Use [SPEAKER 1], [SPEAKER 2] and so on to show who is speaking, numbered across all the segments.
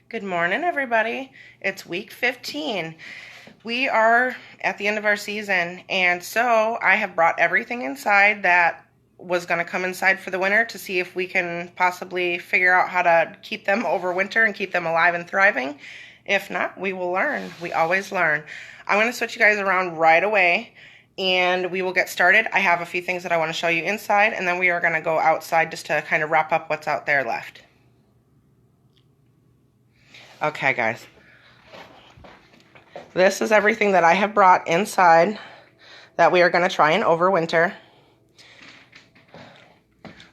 [SPEAKER 1] Good morning, everybody. It's week 15. We are at the end of our season, and so I have brought everything inside that was going to come inside for the winter to see if we can possibly figure out how to keep them over winter and keep them alive and thriving. If not, we will learn. We always learn. I'm going to switch you guys around right away, and we will get started. I have a few things that I want to show you inside, and then we are going to go outside just to kind of wrap up what's out there left. Okay, guys. This is everything that I have brought inside that we are going to try and overwinter.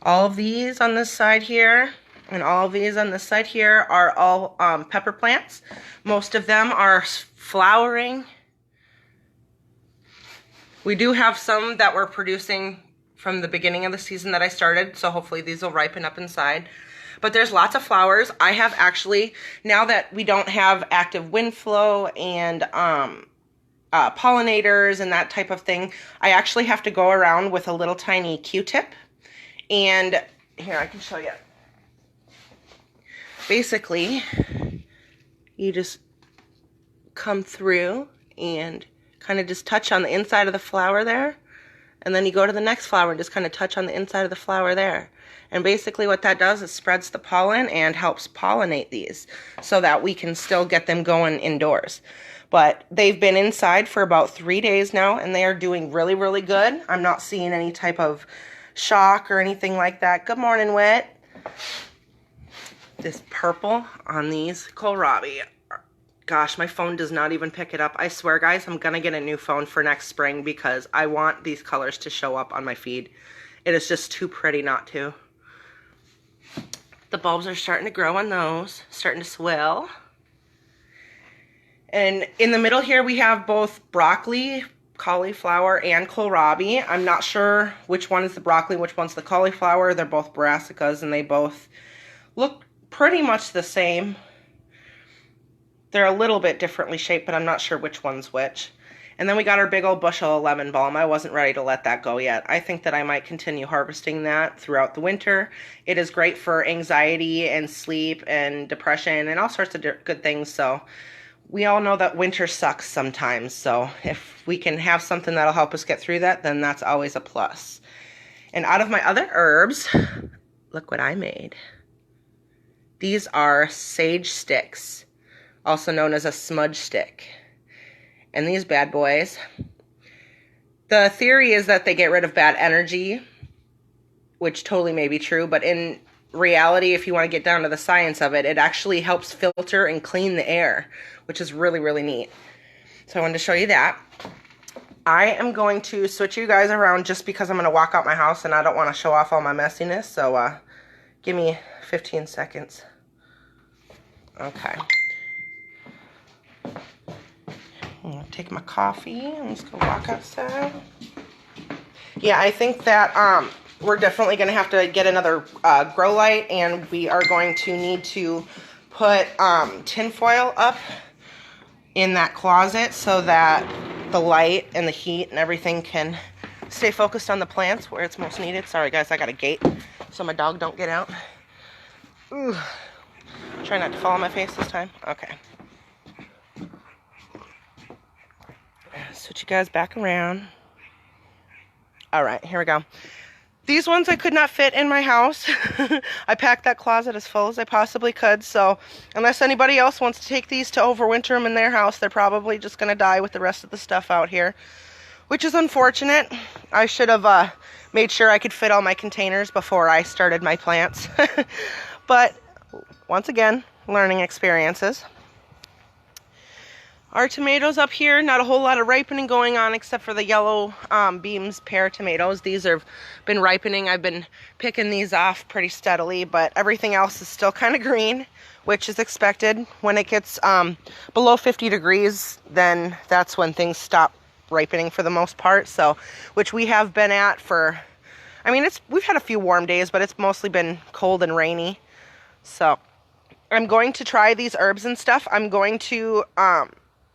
[SPEAKER 1] All of these on this side here and all of these on this side here are all pepper plants. Most of them are flowering. We do have some that we're producing from the beginning of the season that I started, so hopefully these will ripen up inside. But there's lots of flowers. I have actually, now that we don't have active wind flow and pollinators and that type of thing, I actually have to go around with a little tiny Q-tip. And here, I can show you. Basically, you just come through and kind of just touch on the inside of the flower there. And then you go to the next flower and just kind of touch on the inside of the flower there. And basically what that does is spreads the pollen and helps pollinate these so that we can still get them going indoors. But they've been inside for about 3 days now, and they are doing really, really good. I'm not seeing any type of shock or anything like that. Good morning, Wit. This purple on these kohlrabi. Gosh, my phone does not even pick it up. I swear, guys, I'm going to get a new phone for next spring because I want these colors to show up on my feed. It is just too pretty not to. The bulbs are starting to grow on those, starting to swell. And in the middle here, we have both broccoli, cauliflower, and kohlrabi. I'm not sure which one is the broccoli, which one's the cauliflower. They're both brassicas, and they both look pretty much the same. They're a little bit differently shaped, but I'm not sure which one's which. And then we got our big old bushel of lemon balm. I wasn't ready to let that go yet. I think that I might continue harvesting that throughout the winter. It is great for anxiety and sleep and depression and all sorts of good things. So we all know that winter sucks sometimes. So if we can have something that'll help us get through that, then that's always a plus. And out of my other herbs, look what I made. These are sage sticks, also known as a smudge stick. And these bad boys, the theory is that they get rid of bad energy, which totally may be true, but in reality, if you want to get down to the science of it, it actually helps filter and clean the air, which is really, really neat. So I wanted to show you that. I am going to switch you guys around just because I'm going to walk out my house and I don't want to show off all my messiness, so give me 15 seconds. Okay. I'm going to take my coffee and let's go walk outside. Yeah, I think that we're definitely going to have to get another grow light, and we are going to need to put tin foil up in that closet so that the light and the heat and everything can stay focused on the plants where it's most needed. Sorry guys, I got a gate so my dog don't get out. Ooh. Try not to fall on my face this time. Okay. Switch you guys back around. All right, here we go. These ones I could not fit in my house. I packed that closet as full as I possibly could, so unless anybody else wants to take these to overwinter them in their house, they're probably just going to die with the rest of the stuff out here, which is unfortunate. I should have made sure I could fit all my containers before I started my plants. But once again, learning experiences. Our tomatoes up here, not a whole lot of ripening going on except for the yellow Beams pear tomatoes. These have been ripening. I've been picking these off pretty steadily, but everything else is still kind of green, which is expected. When it gets below 50 degrees, then that's when things stop ripening for the most part. So, which we have been at for, I mean, we've had a few warm days, but it's mostly been cold and rainy. So, I'm going to try these herbs and stuff. I'm going to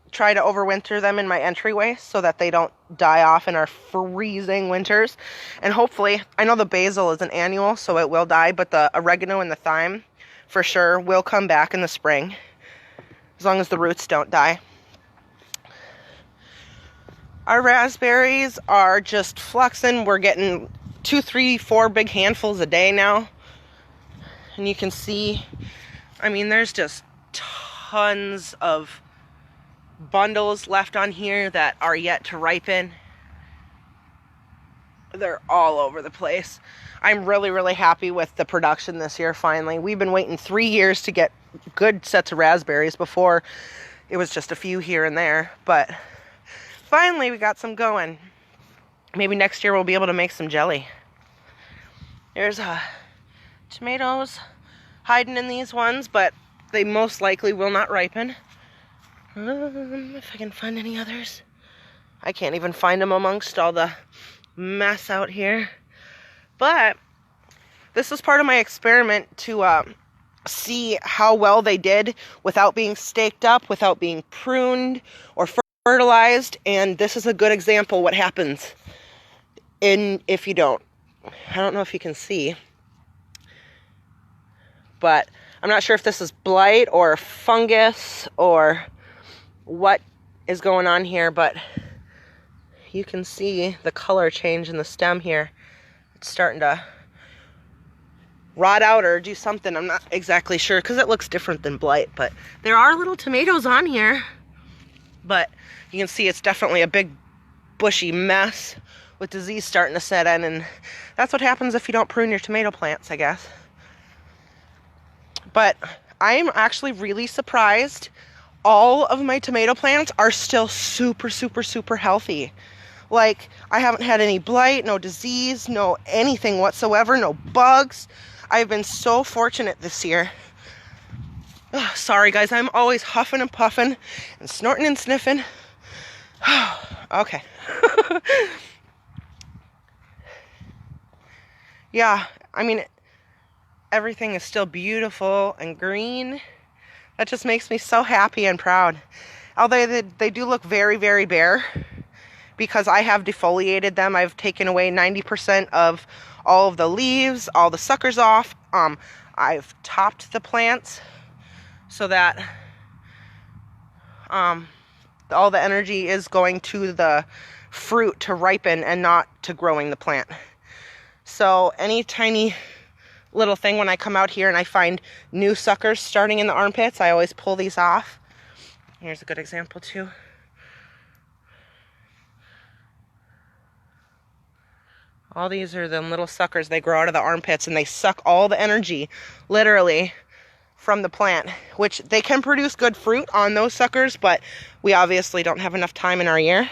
[SPEAKER 1] try to overwinter them in my entryway so that they don't die off in our freezing winters. And hopefully, I know the basil is an annual, so it will die, but the oregano and the thyme for sure will come back in the spring. as long as the roots don't die. Our raspberries are just fluxing. We're getting 2, 3, 4 big handfuls a day now. And you can see, I mean, there's just tons of bundles left on here that are yet to ripen. They're all over the place. I'm really, really happy with the production this year, finally. We've been waiting 3 years to get good sets of raspberries. Before, it was just a few here and there. But finally, we got some going. Maybe next year we'll be able to make some jelly. There's tomatoes hiding in these ones, but they most likely will not ripen. If I can find any others. I can't even find them amongst all the mess out here. But this is part of my experiment to see how well they did without being staked up, without being pruned or fertilized. And this is a good example what happens if you don't. I don't know if you can see, but I'm not sure if this is blight or fungus or what is going on here, but you can see the color change in the stem here. It's starting to rot out or do something. I'm not exactly sure because it looks different than blight, but there are little tomatoes on here. But you can see it's definitely a big bushy mess with disease starting to set in, and that's what happens if you don't prune your tomato plants, I guess. But I'm actually really surprised. All of my tomato plants are still super, super, super healthy. Like, I haven't had any blight, no disease, no anything whatsoever, no bugs. I've been so fortunate this year. Ugh, sorry, guys, I'm always huffing and puffing and snorting and sniffing. Okay. Yeah, I mean, everything is still beautiful and green. That just makes me so happy and proud. Although they do look very, very bare, because I have defoliated them. I've taken away 90% of all of the leaves, all the suckers off. I've topped the plants so that all the energy is going to the fruit to ripen and not to growing the plant. So any tiny little thing, when I come out here and I find new suckers starting in the armpits, I always pull these off. Here's a good example too. All these are the little suckers. They grow out of the armpits and they suck all the energy, literally, from the plant, which they can produce good fruit on those suckers, but we obviously don't have enough time in our year.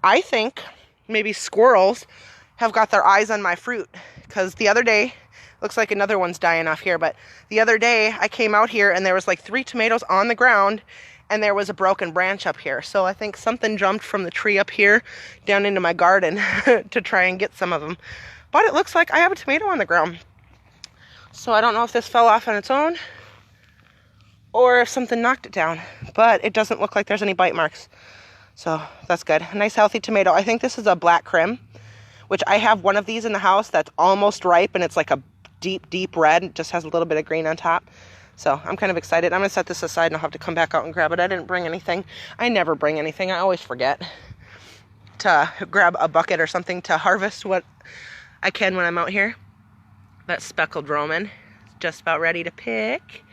[SPEAKER 1] I think maybe squirrels have got their eyes on my fruit, because the other day, looks like another one's dying off here, but the other day I came out here and there was like 3 tomatoes on the ground and there was a broken branch up here. So I think something jumped from the tree up here down into my garden to try and get some of them. But it looks like I have a tomato on the ground. So I don't know if this fell off on its own or if something knocked it down, but it doesn't look like there's any bite marks. So that's good. A nice healthy tomato. I think this is a black Krim, which I have one of these in the house that's almost ripe, and it's like a deep, deep red. It just has a little bit of green on top. So I'm kind of excited. I'm going to set this aside and I'll have to come back out and grab it. I didn't bring anything. I never bring anything. I always forget to grab a bucket or something to harvest what I can when I'm out here. That speckled Roman is just about ready to pick.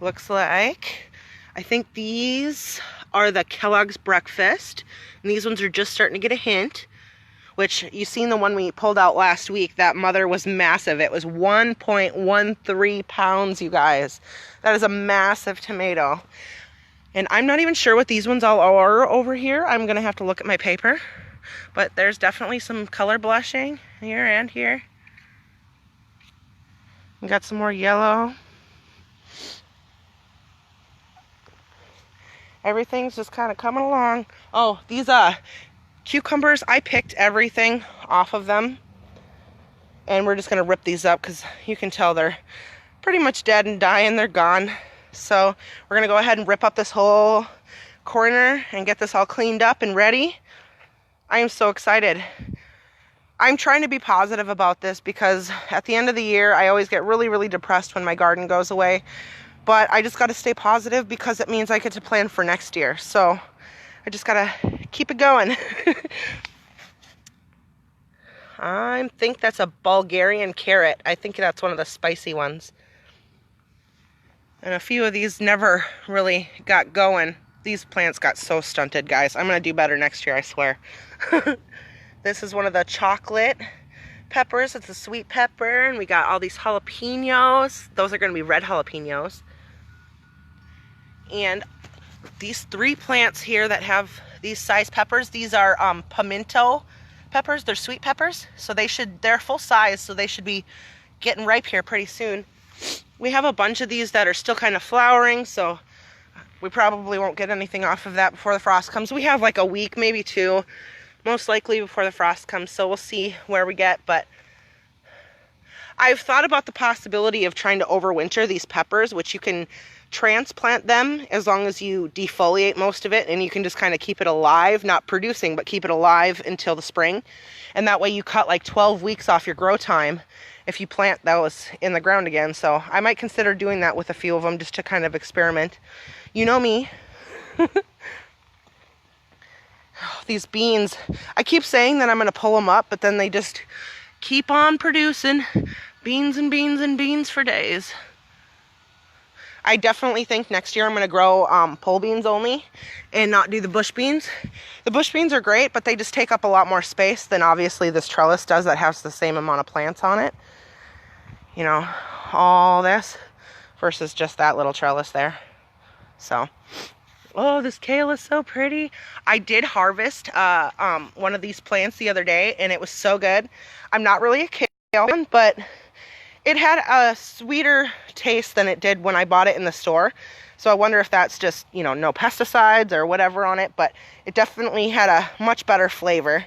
[SPEAKER 1] Looks like, I think these are the Kellogg's Breakfast. And these ones are just starting to get a hint. Which, you seen the one we pulled out last week. That mother was massive. It was 1.13 pounds, you guys. That is a massive tomato. And I'm not even sure what these ones all are over here. I'm going to have to look at my paper. But there's definitely some color blushing here and here. We got some more yellow. Everything's just kind of coming along. Oh, these cucumbers, I picked everything off of them, and we're just going to rip these up because you can tell they're pretty much dead and dying. They're gone. So we're going to go ahead and rip up this whole corner and get this all cleaned up and ready. I am so excited. I'm trying to be positive about this because at the end of the year I always get really, really depressed when my garden goes away, but I just got to stay positive because it means I get to plan for next year. So I just got to keep it going. I think that's a Bulgarian carrot. I think that's one of the spicy ones. And a few of these never really got going. These plants got so stunted, guys. I'm going to do better next year, I swear. This is one of the chocolate peppers. It's a sweet pepper. And we got all these jalapenos. Those are going to be red jalapenos. And these 3 plants here that have these size peppers, these are pimento peppers. They're sweet peppers. So they're full size, so they should be getting ripe here pretty soon. We have a bunch of these that are still kind of flowering, so we probably won't get anything off of that before the frost comes. We have like a week, maybe 2, most likely before the frost comes, so we'll see where we get. But I've thought about the possibility of trying to overwinter these peppers, which you can transplant them as long as you defoliate most of it, and you can just kind of keep it alive, not producing, but keep it alive until the spring. And that way you cut like 12 weeks off your grow time if you plant those in the ground again. So I might consider doing that with a few of them just to kind of experiment. You know me. These beans, I keep saying that I'm going to pull them up, but then they just keep on producing beans and beans and beans for days. I definitely think next year I'm going to grow pole beans only and not do the bush beans. The bush beans are great, but they just take up a lot more space than obviously this trellis does that has the same amount of plants on it. You know, all this versus just that little trellis there. So, oh, this kale is so pretty. I did harvest one of these plants the other day, and it was so good. I'm not really a kale fan, but it had a sweeter taste than it did when I bought it in the store. So I wonder if that's just, you know, no pesticides or whatever on it, but it definitely had a much better flavor.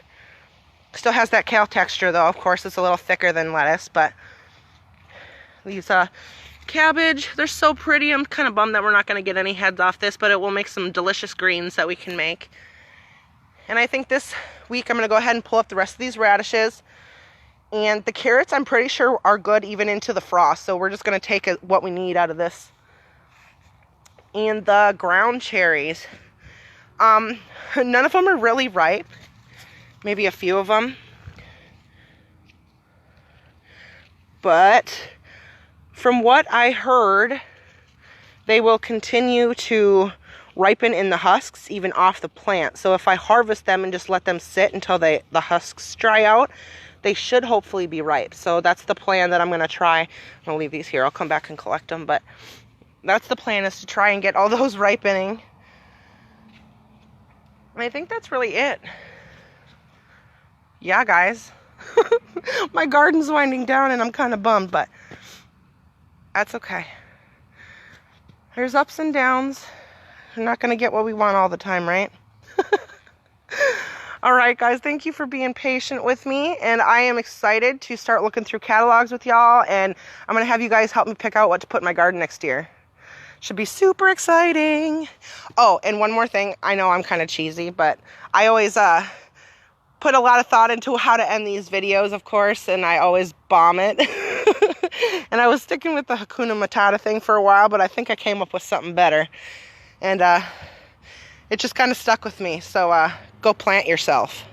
[SPEAKER 1] Still has that kale texture though. Of course, it's a little thicker than lettuce, but these cabbage, they're so pretty. I'm kind of bummed that we're not going to get any heads off this, but it will make some delicious greens that we can make. And I think this week I'm going to go ahead and pull up the rest of these radishes. And the carrots, I'm pretty sure, are good even into the frost. So we're just going to take what we need out of this. And the ground cherries. None of them are really ripe. Maybe a few of them. But from what I heard, they will continue to ripen in the husks, even off the plant. So if I harvest them and just let them sit until the husks dry out, they should hopefully be ripe. So that's the plan that I'm going to try. I'm going to leave these here. I'll come back and collect them. But that's the plan, is to try and get all those ripening. And I think that's really it. Yeah, guys. My garden's winding down and I'm kind of bummed, but that's okay. There's ups and downs. We're not going to get what we want all the time, right? All right, guys, thank you for being patient with me, and I am excited to start looking through catalogs with y'all, and I'm going to have you guys help me pick out what to put in my garden next year. Should be super exciting. Oh, and one more thing. I know I'm kind of cheesy, but I always put a lot of thought into how to end these videos, of course, and I always bomb it. And I was sticking with the Hakuna Matata thing for a while, but I think I came up with something better. And it just kind of stuck with me. So go plant yourself.